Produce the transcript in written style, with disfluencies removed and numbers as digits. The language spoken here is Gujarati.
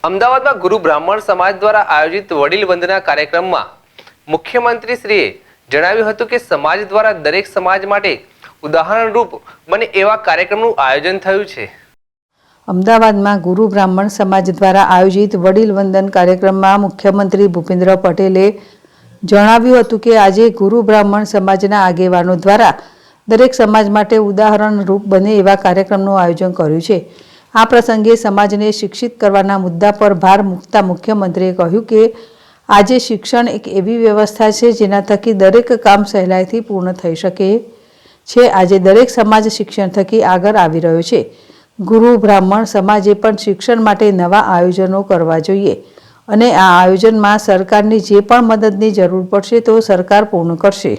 અમદાવાદમાં ગુરુ બ્રાહ્મણ સમાજ દ્વારા આયોજિત વડીલ વંદના કાર્યક્રમમાં મુખ્યમંત્રી શ્રીએ જણાવ્યું હતું કે સમાજ દ્વારા દરેક સમાજ માટે ઉદાહરણરૂપ બને એવા કાર્યક્રમનું આયોજન થયું છે। અમદાવાદમાં ગુરુ બ્રાહ્મણ સમાજ દ્વારા આયોજિત વડીલ વંદન કાર્યક્રમમાં મુખ્યમંત્રી ભૂપેન્દ્ર પટેલે જણાવ્યું હતું કે આજે ગુરુ બ્રાહ્મણ સમાજના આગેવાનો દ્વારા દરેક સમાજ માટે ઉદાહરણરૂપ બને એવા કાર્યક્રમનું આયોજન કર્યું છે। આ પ્રસંગે સમાજને શિક્ષિત કરવાના મુદ્દા પર ભાર મૂકતા મુખ્યમંત્રીએ કહ્યું કે આજે શિક્ષણ એક એવી વ્યવસ્થા છે જેના થકી દરેક કામ સહેલાઈથી પૂર્ણ થઈ શકે છે। આજે દરેક સમાજ શિક્ષણ થકી આગળ આવી રહ્યો છે। ગુરુ બ્રાહ્મણ સમાજે પણ શિક્ષણ માટે નવા આયોજનો કરવા જોઈએ અને આ આયોજનમાં સરકારની જે પણ મદદની જરૂર પડશે તો સરકાર પૂર્ણ કરશે।